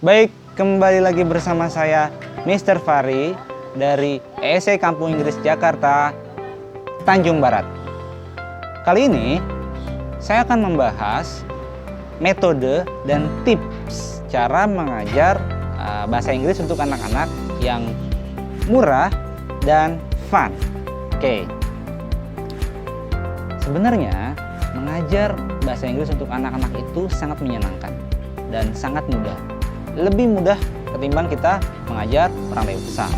Baik, kembali lagi bersama saya Mr. Fari dari ESE Kampung Inggris Jakarta, Tanjung Barat. Kali ini saya akan membahas metode dan tips cara mengajar bahasa Inggris untuk anak-anak yang murah dan fun. Oke. Sebenarnya mengajar bahasa Inggris untuk anak-anak itu sangat menyenangkan dan sangat mudah. Lebih mudah ketimbang kita mengajar orang dewasa.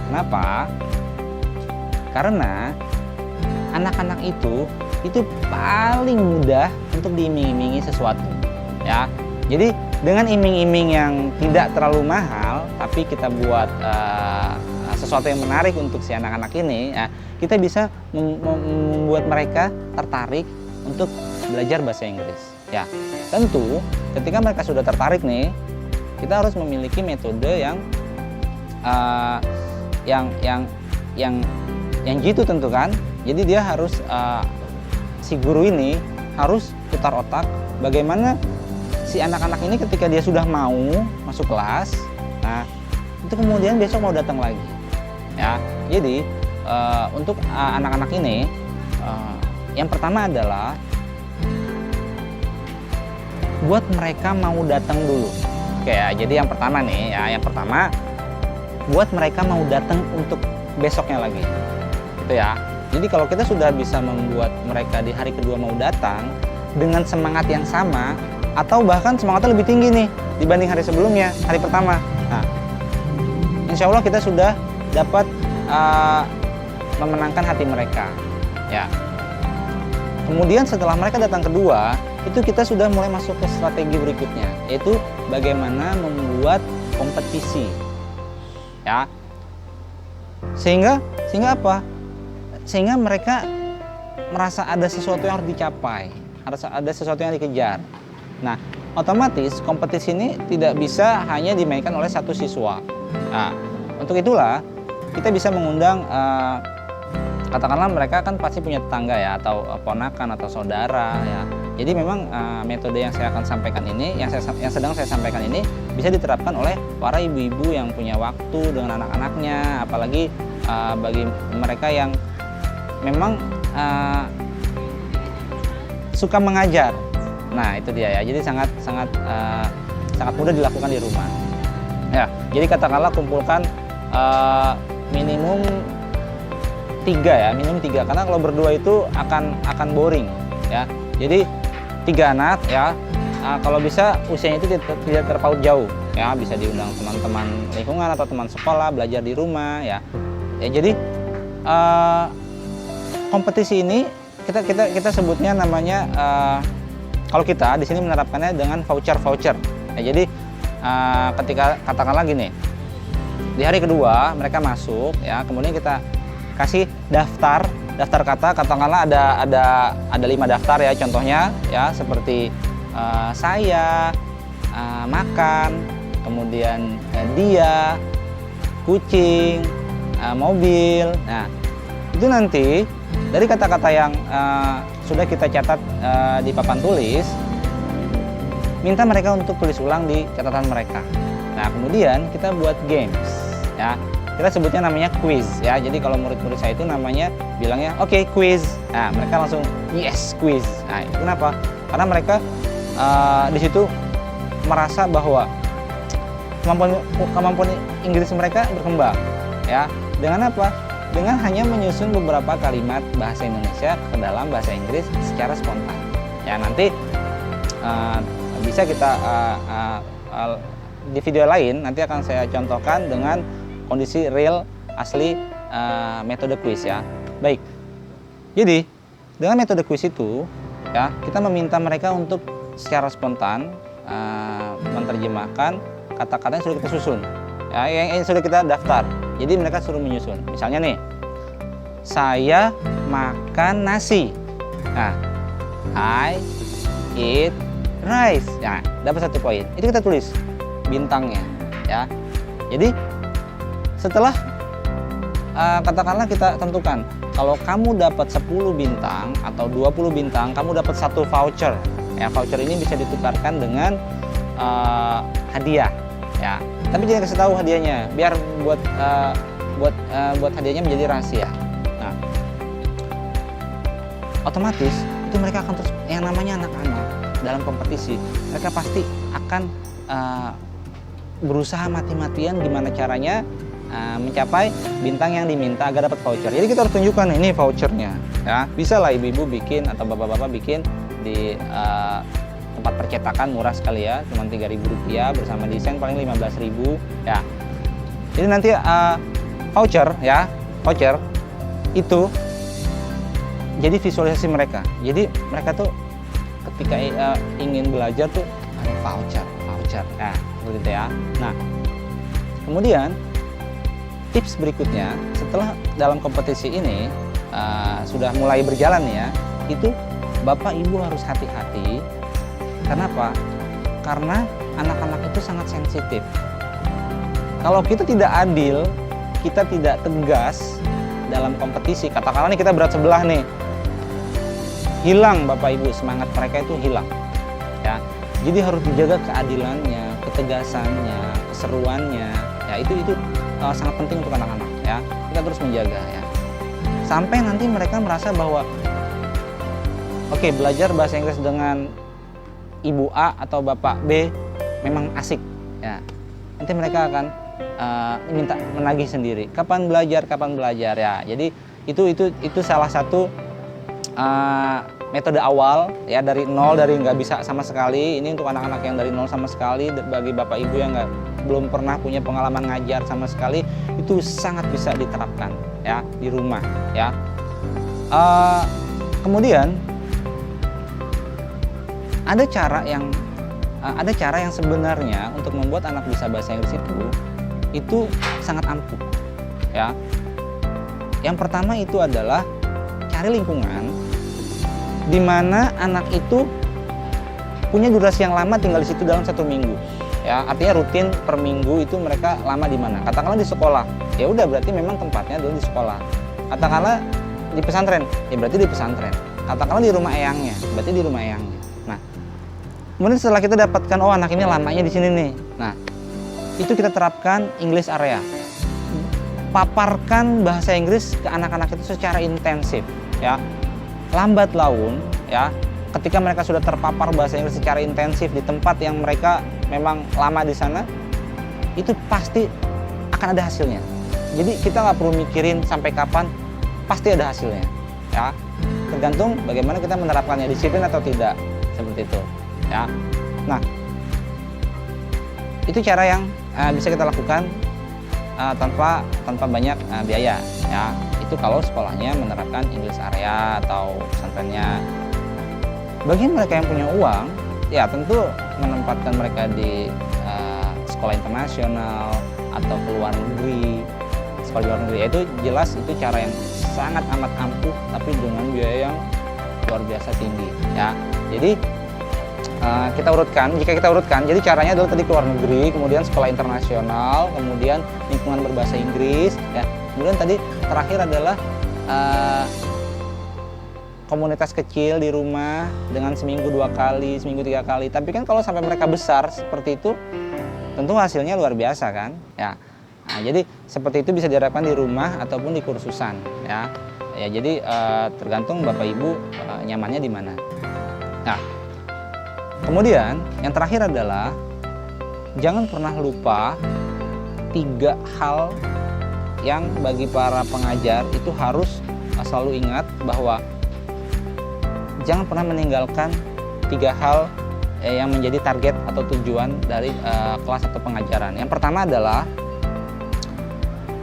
Kenapa? Karena anak-anak itu paling mudah untuk diiming-imingi sesuatu, ya. Jadi dengan iming-iming yang tidak terlalu mahal, tapi kita buat sesuatu yang menarik untuk si anak-anak ini, ya, kita bisa membuat mereka tertarik untuk belajar bahasa Inggris. Ya, tentu ketika mereka sudah tertarik nih, kita harus memiliki metode yang jitu tentu kan. Jadi dia harus si guru ini harus putar otak bagaimana si anak-anak ini ketika dia sudah mau masuk kelas, nah itu kemudian besok mau datang lagi. Ya, jadi untuk anak-anak ini yang pertama adalah buat mereka mau datang dulu. Oke ya, jadi yang pertama nih ya, yang pertama buat mereka mau datang untuk besoknya lagi, gitu ya. Jadi kalau kita sudah bisa membuat mereka di hari kedua mau datang dengan semangat yang sama atau bahkan semangatnya lebih tinggi nih dibanding hari sebelumnya, hari pertama. Nah, insya Allah kita sudah dapat memenangkan hati mereka, ya. Kemudian setelah mereka datang kedua, itu kita sudah mulai masuk ke strategi berikutnya, yaitu bagaimana membuat kompetisi, ya. Sehingga apa? Sehingga mereka merasa ada sesuatu yang harus dicapai, harus ada sesuatu yang dikejar. Nah, otomatis kompetisi ini tidak bisa hanya dimainkan oleh satu siswa. Nah, untuk itulah kita bisa mengundang katakanlah mereka kan pasti punya tetangga ya, atau ponakan atau saudara ya. Jadi memang metode yang saya akan sampaikan ini, yang sedang saya sampaikan ini bisa diterapkan oleh para ibu-ibu yang punya waktu dengan anak-anaknya, apalagi bagi mereka yang memang suka mengajar. Nah, itu dia ya. Jadi sangat mudah dilakukan di rumah. Ya, jadi katakanlah kumpulkan minimum 3 karena kalau berdua itu akan boring ya. Jadi 3 anak ya, kalau bisa usianya itu tidak terpaut jauh ya, bisa diundang teman-teman lingkungan atau teman sekolah belajar di rumah ya. Jadi kompetisi ini kita sebutnya namanya kalau kita di sini menerapkannya dengan voucher ya. Jadi ketika katakanlah gini, di hari kedua mereka masuk ya, kemudian kita kasih daftar kata, katakanlah ada 5 daftar ya, contohnya ya seperti saya, makan, kemudian dia, kucing, mobil. Nah, itu nanti dari kata-kata yang sudah kita catat di papan tulis, minta mereka untuk tulis ulang di catatan mereka. Nah, kemudian kita buat games ya. Kita sebutnya namanya quiz ya. Jadi kalau murid-murid saya itu namanya bilangnya oke, quiz. Nah, mereka langsung yes, quiz. Nah, itu kenapa? Karena mereka di situ merasa bahwa kemampuan Inggris mereka berkembang ya. Dengan apa? Dengan hanya menyusun beberapa kalimat bahasa Indonesia ke dalam bahasa Inggris secara spontan. Ya, nanti bisa kita di video lain nanti akan saya contohkan dengan kondisi real asli metode quiz ya. Baik. Jadi dengan metode quiz itu ya, kita meminta mereka untuk secara spontan menerjemahkan kata-kata yang sudah kita susun ya, yang sudah kita daftar. Jadi mereka suruh menyusun. Misalnya nih, saya makan nasi. Nah, I eat rice. Nah, dapat 1 poin. Itu kita tulis bintangnya ya. Jadi setelah katakanlah kita tentukan kalau kamu dapat 10 bintang atau 20 bintang, kamu dapat 1 voucher. Ya, voucher ini bisa ditukarkan dengan hadiah ya. Tapi jangan kasih tahu hadiahnya, biar buat hadiahnya menjadi rahasia. Nah, otomatis itu mereka akan terus, yang namanya anak-anak dalam kompetisi, mereka pasti akan berusaha mati-matian gimana caranya mencapai bintang yang diminta agar dapat voucher. Jadi kita harus tunjukkan ini vouchernya, ya. Bisa lah ibu-ibu bikin atau bapak-bapak bikin di tempat percetakan murah sekali ya, cuma Rp3.000 bersama desain paling 15.000 ya. Jadi nanti voucher ya, voucher itu jadi visualisasi mereka. Jadi mereka tuh ketika ingin belajar tuh ada voucher. Nah, seperti itu ya. Nah, kemudian tips berikutnya setelah dalam kompetisi ini sudah mulai berjalan ya, itu Bapak Ibu harus hati-hati. Kenapa? Karena anak-anak itu sangat sensitif. Kalau kita tidak adil, kita tidak tegas dalam kompetisi, katakanlah nih kita berat sebelah nih, hilang Bapak Ibu, semangat mereka itu hilang ya. Jadi harus dijaga keadilannya, ketegasannya, keseruannya ya, itu sangat penting untuk anak-anak ya. Kita terus menjaga ya, sampai nanti mereka merasa bahwa oke, belajar bahasa Inggris dengan Ibu A atau Bapak B memang asik ya. Nanti mereka akan minta menagih sendiri. Kapan belajar ya. Jadi itu salah satu metode awal ya, dari nol, dari nggak bisa sama sekali. Ini untuk anak-anak yang dari nol sama sekali. Bagi Bapak Ibu yang belum pernah punya pengalaman ngajar sama sekali, itu sangat bisa diterapkan ya di rumah ya. Kemudian ada cara yang sebenarnya untuk membuat anak bisa bahasa Inggris itu sangat ampuh ya. Yang pertama itu adalah cari lingkungan di mana anak itu punya durasi yang lama tinggal di situ dalam 1 minggu ya. Artinya rutin per minggu itu mereka lama di mana? Katakanlah di sekolah, ya udah berarti memang tempatnya adalah di sekolah. Katakanlah di pesantren, ya berarti di pesantren. Katakanlah di rumah eyangnya, berarti di rumah eyangnya. Nah, kemudian setelah kita dapatkan, oh anak ini lamanya di sini nih. Nah, itu kita terapkan English area. Paparkan bahasa Inggris ke anak-anak itu secara intensif ya. Lambat laun ya, ketika mereka sudah terpapar bahasa Inggris secara intensif di tempat yang mereka memang lama di sana, itu pasti akan ada hasilnya. Jadi kita nggak perlu mikirin sampai kapan, pasti ada hasilnya ya. Tergantung bagaimana kita menerapkannya, disiplin atau tidak, seperti itu ya. Nah, itu cara yang bisa kita lakukan tanpa banyak biaya ya. Itu kalau sekolahnya menerapkan English area atau pesantrennya. Bagi mereka yang punya uang, ya tentu menempatkan mereka di sekolah internasional atau ke luar negeri. Sekolah di luar negeri itu jelas itu cara yang sangat amat ampuh, tapi dengan biaya yang luar biasa tinggi ya. Jadi jika kita urutkan, jadi caranya adalah tadi ke luar negeri, kemudian sekolah internasional, kemudian lingkungan berbahasa Inggris ya. Kemudian tadi terakhir adalah komunitas kecil di rumah dengan seminggu 2 kali, seminggu 3 kali. Tapi kan kalau sampai mereka besar seperti itu, tentu hasilnya luar biasa kan ya. Nah, jadi seperti itu bisa diterapkan di rumah ataupun di kursusan ya. Ya jadi tergantung Bapak Ibu nyamannya di mana. Nah, kemudian yang terakhir adalah jangan pernah lupa 3 hal yang bagi para pengajar itu harus selalu ingat, bahwa jangan pernah meninggalkan 3 hal yang menjadi target atau tujuan dari kelas atau pengajaran. Yang pertama adalah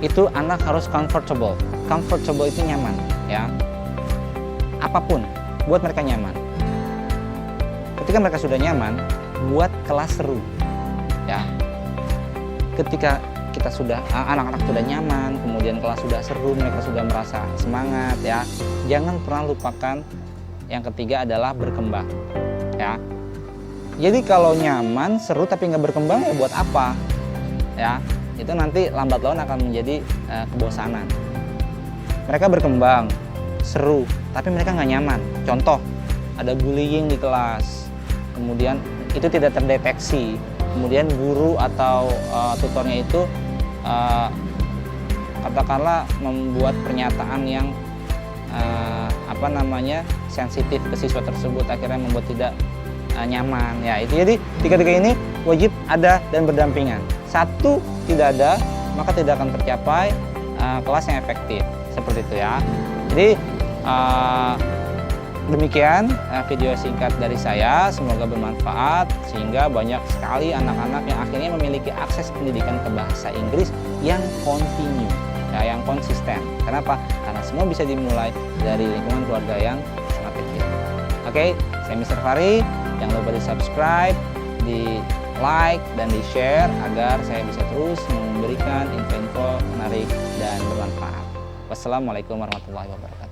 itu anak harus comfortable. Comfortable itu nyaman ya. Apapun buat mereka nyaman. Ketika mereka sudah nyaman, buat kelas seru ya. Ketika kita sudah anak-anak sudah nyaman, kemudian kelas sudah seru, mereka sudah merasa semangat ya. Jangan pernah lupakan yang ketiga adalah berkembang ya. Jadi kalau nyaman, seru tapi nggak berkembang ya buat apa ya? Itu nanti lambat laun akan menjadi kebosanan. Mereka berkembang, seru, tapi mereka nggak nyaman. Contoh, ada bullying di kelas, kemudian itu tidak terdeteksi. kemudian guru atau tutornya itu katakanlah membuat pernyataan yang sensitif ke siswa tersebut, akhirnya membuat tidak nyaman ya. Itu jadi tiga ini wajib ada dan berdampingan. Satu tidak ada, maka tidak akan tercapai kelas yang efektif, seperti itu ya. Jadi demikian video singkat dari saya, semoga bermanfaat sehingga banyak sekali anak-anak yang akhirnya memiliki akses pendidikan ke bahasa Inggris yang kontinu ya, yang konsisten. Kenapa? Karena semua bisa dimulai dari lingkungan keluarga yang sangat kecil. Oke, saya Mr. Fahri. Jangan lupa di subscribe, di like, dan di share agar saya bisa terus memberikan info-info menarik dan bermanfaat. Wassalamualaikum warahmatullahi wabarakatuh.